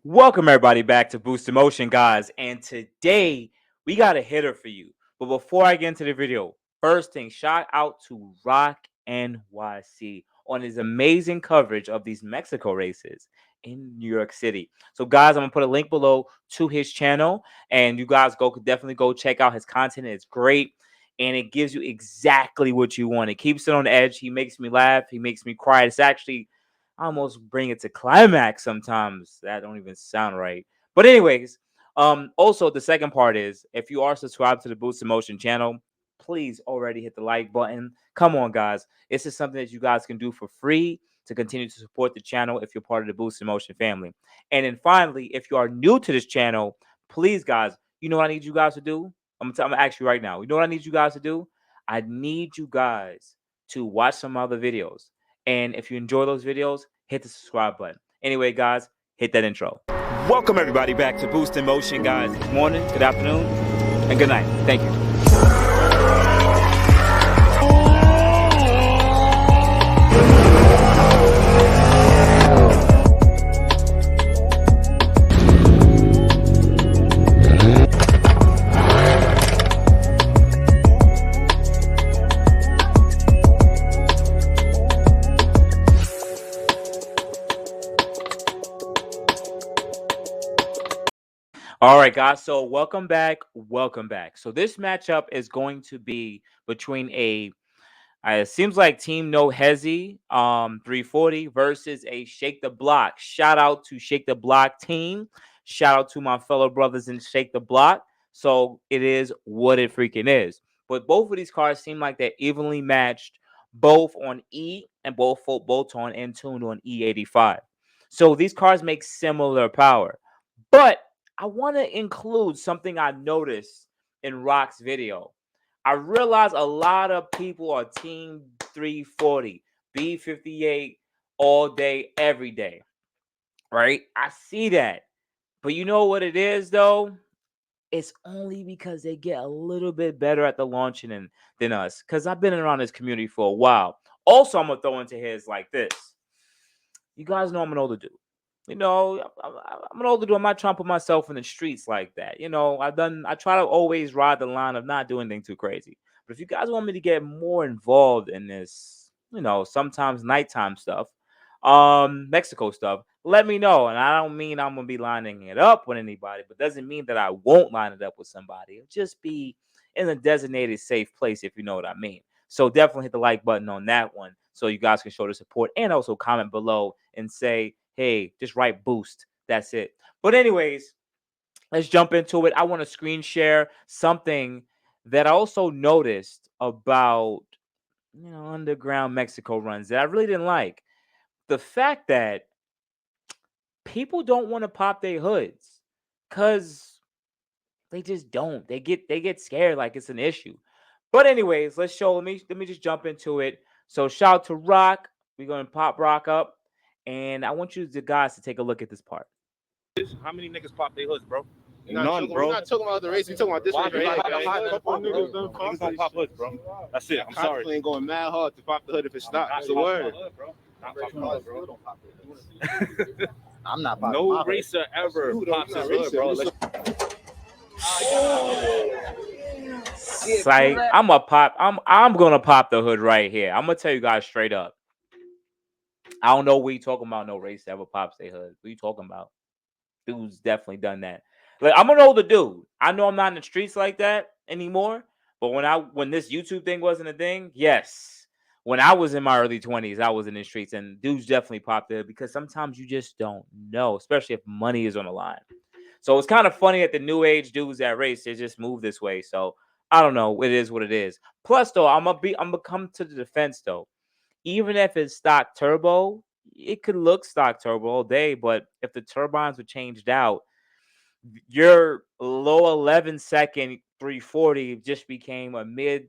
Welcome everybody back to Boost Emotion, guys. And today we got a hitter for you. But before I get into the video, first thing, shout out to Rock NYC on his amazing coverage of these Mexico races in New York City. So, guys, I'm gonna put a link below to his channel, and you guys definitely go check out his content. It's great. And it gives you exactly what you want. It keeps it on the edge. He makes me laugh. He makes me cry. It's actually I almost bring it to climax sometimes. That don't even sound right. But anyways, also the second part is if you are subscribed to the Boost Emotion channel, please already hit the like button. Come on, guys. This is something that you guys can do for free to continue to support the channel if you're part of the Boost Emotion family. And then finally, if you are new to this channel, please, guys, you know what I need you guys to do? I'm gonna ask you right now. You know what I need you guys to do? I need you guys to watch some other videos. And if you enjoy those videos, hit the subscribe button. Anyway, guys, hit that intro. Welcome everybody back to Boost in Motion, guys. Good morning, good afternoon, and good night. Thank you. All right, guys. So welcome back. Welcome back. So this matchup is going to be between it seems like Team No Hezzy 340 versus a Shake the Block. Shout out to Shake the Block team. Shout out to my fellow brothers in Shake the Block. So it is what it freaking is. But both of these cars seem like they're evenly matched, both on E and both on and tuned on E85. So these cars make similar power. But I want to include something I noticed in Rock's video. I realize a lot of people are Team 340, B58 all day, every day, right? I see that. But you know what it is, though? It's only because they get a little bit better at the launching than us. Because I've been around this community for a while. Also, I'm going to throw into his like this. You guys know I'm an older dude. You know, I'm an older dude. I'm not trying to put myself in the streets like that. You know, I try to always ride the line of not doing anything too crazy. But if you guys want me to get more involved in this, you know, sometimes nighttime stuff, Mexico stuff, let me know. And I don't mean I'm gonna be lining it up with anybody, but doesn't mean that I won't line it up with somebody. It'll just be in a designated safe place, if you know what I mean. So definitely hit the like button on that one so you guys can show the support and also comment below and say, hey, just write boost. That's it. But anyways, let's jump into it. I want to screen share something that I also noticed about underground Mexico runs that I really didn't like. The fact that people don't want to pop their hoods because they just don't. They get scared like it's an issue. But anyways, let me just jump into it. So shout out to Rock. We're gonna pop Rock up. And I want you guys to take a look at this part. How many niggas pop their hoods, bro? None, bro. We're not talking about the race. We're talking about this race. Niggas don't pop hoods, bro. That's it. I'm sorry. Ain't going mad hard to pop the hood if it stops. That's the word. I'm not popping no racer ever pops his hood, bro. Like I'm gonna pop the hood right here. I'm gonna tell you guys straight up. I don't know what you talking about. No racer ever pops their hood. What you talking about? Dude's definitely done that. Like I'm an older dude. I know I'm not in the streets like that anymore. But when this YouTube thing wasn't a thing, yes. When I was in my early 20s, I was in the streets, and dudes definitely popped there because sometimes you just don't know, especially if money is on the line. So it's kind of funny that the new age dudes that race, they just move this way. So I don't know. It is what it is. Plus, though, I'm gonna come to the defense though. Even if it's stock turbo, it could look stock turbo all day, but if the turbines were changed out, your low 11-second 340 just became a mid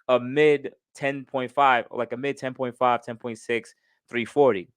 10.5, like a mid 10.5, 10.6 340.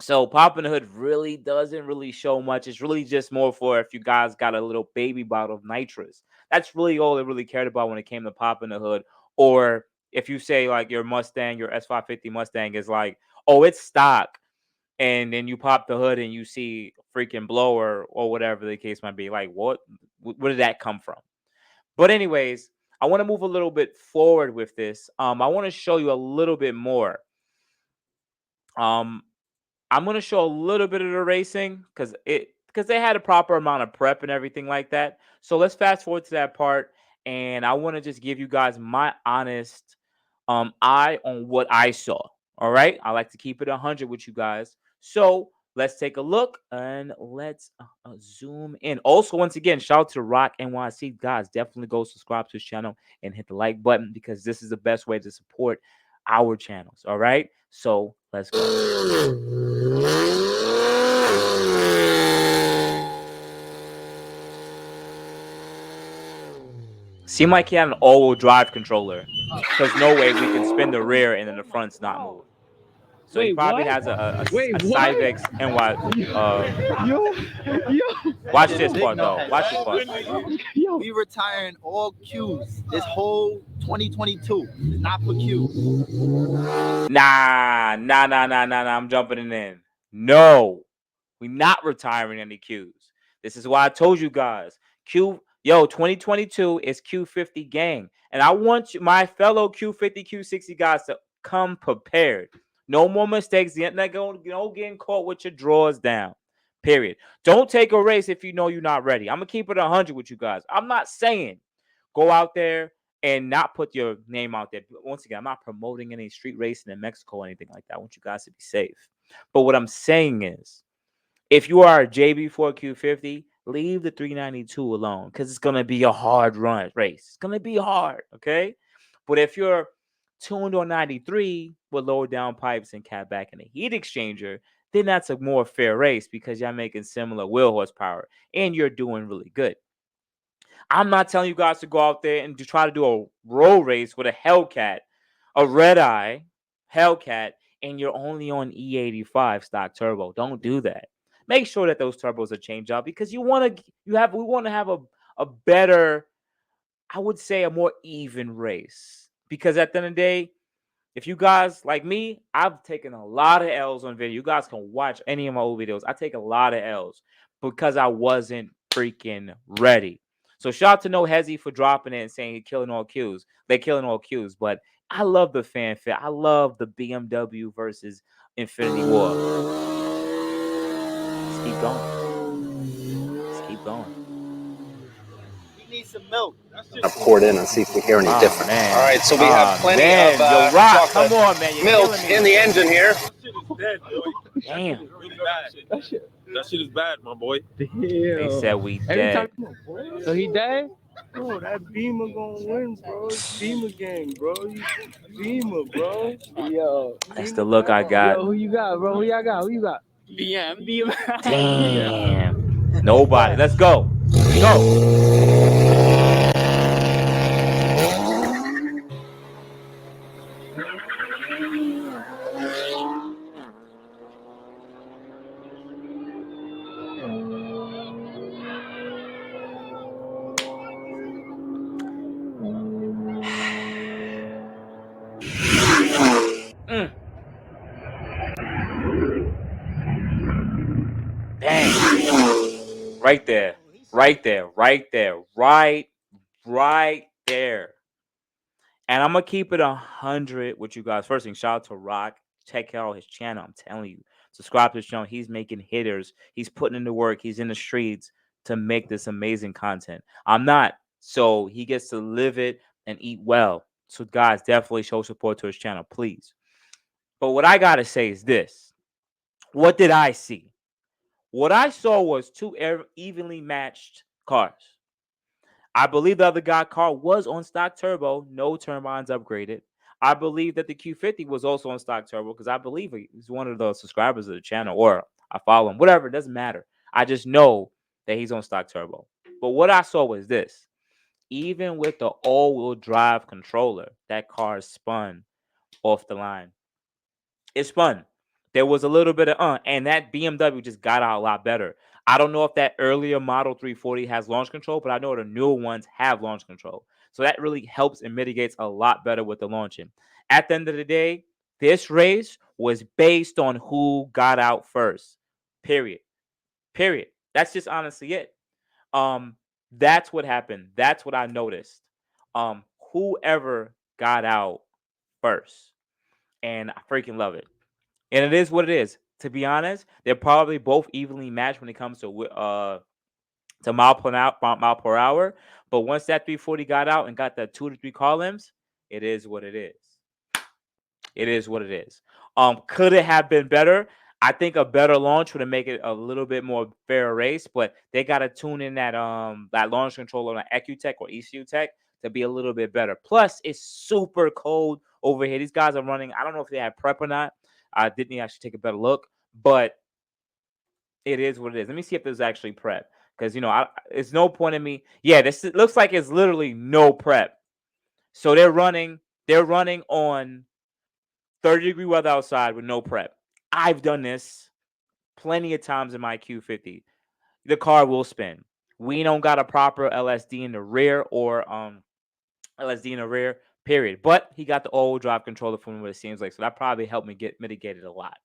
So popping the hood really doesn't really show much. It's really just more for if you guys got a little baby bottle of nitrous. That's really all they really cared about when it came to popping the hood. Or if you say like your Mustang, your S550 Mustang is like, oh, it's stock. and then you pop the hood and you see freaking blower or whatever the case might be. Like, what? Where did that come from? But anyways, I want to move a little bit forward with this. I want to show you a little bit more. Um, I'm gonna show a little bit of the racing because they had a proper amount of prep and everything like that. So let's fast forward to that part, and I want to just give you guys my honest eye on what I saw. All right, I like to keep it 100 with you guys. So let's take a look and let's zoom in. Also, once again, shout out to Rock NYC guys. Definitely go subscribe to his channel and hit the like button because this is the best way to support our channels. All right, so let's go. Seemed like he had an all-wheel drive controller, because no way we can spin the rear and then the front's not move. So he probably has a Cyvex and what? Watch this part though. Watch this part. We retiring all Qs. This whole 2022 is not for Qs. Nah. I'm jumping in. No, we not retiring any Qs. This is why I told you guys. 2022 is Q50 gang, and I want you, my fellow Q50, Q60 guys, to come prepared. No more mistakes. You're not getting caught with your drawers down. Period. Don't take a race if you know you're not ready. I'm gonna keep it 100 with you guys. I'm not saying go out there and not put your name out there. Once again, I'm not promoting any street racing in Mexico or anything like that. I want you guys to be safe. But what I'm saying is, if you are a JB4 Q50, leave the 392 alone because it's going to be a hard run race. It's going to be hard, okay? But if you're tuned on 93 with lower down pipes and CATBACK and a heat exchanger, then that's a more fair race because you're making similar wheel horsepower and you're doing really good. I'm not telling you guys to go out there and to try to do a road race with a Hellcat, a red eye Hellcat, and you're only on E85 stock turbo. Don't do that. Make sure that those turbos are changed out because we want to have a better, I would say, a more even race. Because at the end of the day, if you guys like me, I've taken a lot of L's on video. You guys can watch any of my old videos. I take a lot of L's because I wasn't freaking ready. So shout out to No Hezzy for dropping it and saying you're killing all Qs. They're killing all Qs. But I love the fanfare. I love the BMW versus Infiniti war. Let's keep going. Let's keep going. Need some milk. I poured in and see if we hear any difference. Man. All right, so we have plenty of Yo, Rock, chocolate come on, man. You're milk killing me. in the engine here. Damn. That shit is bad, my boy. They said we dead. So he dead? Bro, that Beamer gonna win, bro. It's Beamer gang, bro. Beamer, bro. Yo. That's the look I got. Yo, who you got, bro? Who y'all got? Who you got? BM. Damn. Nobody. Let's go. Go. Dang. Right there. Right there. And I'm going to keep it 100 with you guys. First thing, shout out to Rock. Check out his channel. I'm telling you. Subscribe to his channel. He's making hitters. He's putting in the work. He's in the streets to make this amazing content. I'm not. So he gets to live it and eat well. So guys, definitely show support to his channel, please. But what I got to say is this. What did I see? What I saw was two evenly matched cars. I believe the other guy car was on stock turbo, no turbines upgraded. I believe that the Q50 was also on stock turbo because I believe he's one of the subscribers of the channel, or I follow him, whatever, it doesn't matter. I just know that he's on stock turbo. But what I saw was this. Even with the all-wheel drive controller, that car spun off the line. It spun. There was a little bit of and that BMW just got out a lot better. I don't know if that earlier model 340 has launch control, but I know the newer ones have launch control. So that really helps and mitigates a lot better with the launching. At the end of the day, This race was based on who got out first. Period. Period. That's just honestly it. Um, that's what happened. That's what I noticed. Whoever got out first, and I freaking love it. And it is what it is. To be honest, they're probably both evenly matched when it comes to mile per hour. But once that 340 got out and got the 2 to 3 columns, it is what it is. It is what it is. Could it have been better? I think a better launch would have made it a little bit more fair race, but they got to tune in that launch controller on EcuTech or ECU Tech to be a little bit better. Plus, it's super cold over here. These guys are running. I don't know if they had prep or not. I didn't actually take a better look, but it is what it is. Let me see if there's actually prep, because it's no point in me. Yeah, this looks like it's literally no prep. So they're running on 30-degree weather outside with no prep. I've done this plenty of times in my Q50. The car will spin. We don't got a proper LSD in the rear or LSD in the rear, period. But he got the all-wheel drive controller from what it seems like. So that probably helped me get mitigated a lot.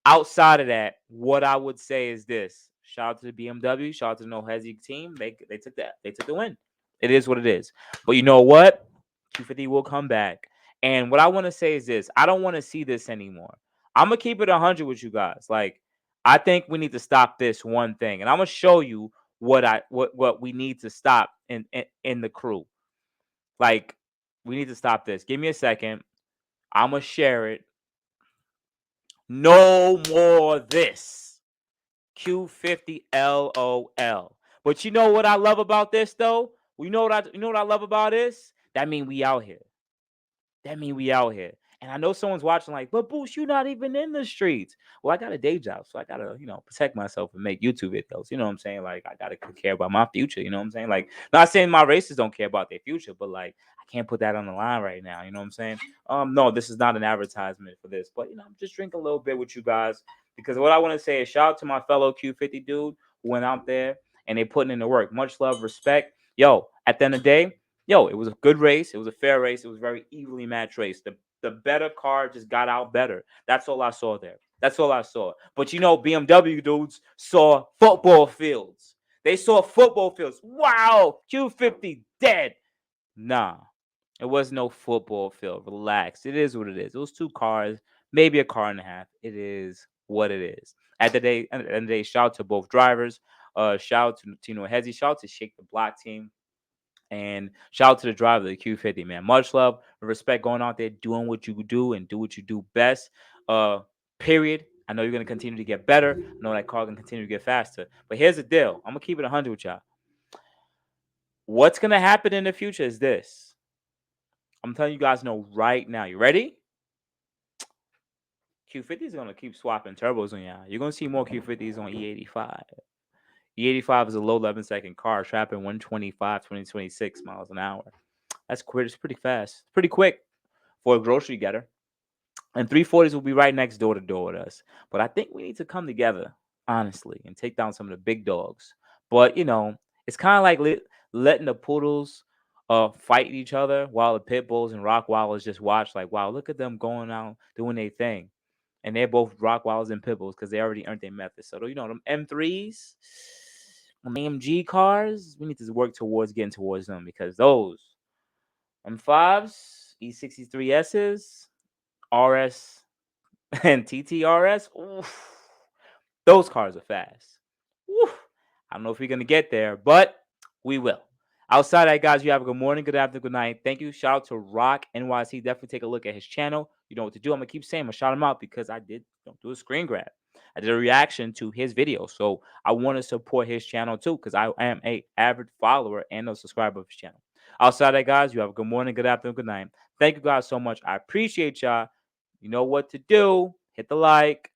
Outside of that, what I would say is this. Shout out to the BMW. Shout out to the No Hesi team. They took that. They took the win. It is what it is. But you know what? Q50 will come back. And what I want to say is this. I don't want to see this anymore. I'm going to keep it 100 with you guys. Like, I think we need to stop this one thing. And I'm going to show you what we need to stop in the crew. Like, we need to stop this. Give me a second. I'm going to share it. No more this. Q50 LOL. But you know what I love about this though? You know what I love about this? That mean we out here. And I know someone's watching like, but Boost, you're not even in the streets. Well, I got a day job, so I gotta, protect myself and make YouTube videos. You know what I'm saying? Like, I gotta care about my future. You know what I'm saying? Like, not saying my racists don't care about their future, but like, I can't put that on the line right now. You know what I'm saying? No, this is not an advertisement for this, but I'm just drinking a little bit with you guys, because what I want to say is shout out to my fellow Q50 dude who went out there and they putting in the work. Much love, respect. Yo, at the end of the day, it was a good race. It was a fair race. It was a very evenly matched race. The better car just got out better. That's all I saw there. That's all I saw. But BMW dudes saw football fields. They saw football fields. Wow, Q50 dead. Nah, it was no football field. Relax. It is what it is. It was 2 cars, maybe a car and a half. It is what it is. At the end of the day, shout out to both drivers. Shout out to Tino Hezi. Shout out to Shake the Block team. And shout out to the driver of the Q50, man. Much love and respect going out there, doing what you do and do what you do best. Period. I know you're going to continue to get better. I know that car can continue to get faster. But here's the deal. I'm going to keep it 100 with y'all. What's going to happen in the future is this. I'm telling you guys know right now. You ready? Q50 is going to keep swapping turbos on y'all. You're going to see more Q50s on E85. E85 is a low 11-second car, trapping 125, 2026 miles an hour. That's quick. It's pretty fast. It's pretty quick for a grocery getter. And 340s will be right next door to door with us. But I think we need to come together, honestly, and take down some of the big dogs. But, it's kind of like letting the poodles fight each other while the pit bulls and Rockwallers just watch. Like, wow, look at them going out, doing their thing. And they're both Rockwallers and pit bulls because they already earned their method. So, them M3s, AMG cars, we need to work towards getting towards them, because those M5s, E63Ss, RS, and TTRS, oof, those cars are fast. Oof. I don't know if we're going to get there, but we will. Outside that, guys, you have a good morning, good afternoon, good night. Thank you. Shout out to Rock NYC. Definitely take a look at his channel. You know what to do. I'm going to keep saying, I'm going to shout him out because I did do a screen grab. I did a reaction to his video. So I want to support his channel too, because I am an avid follower and a subscriber of his channel. Outside that, guys, you have a good morning, good afternoon, good night. Thank you guys so much. I appreciate y'all. You know what to do. Hit the like,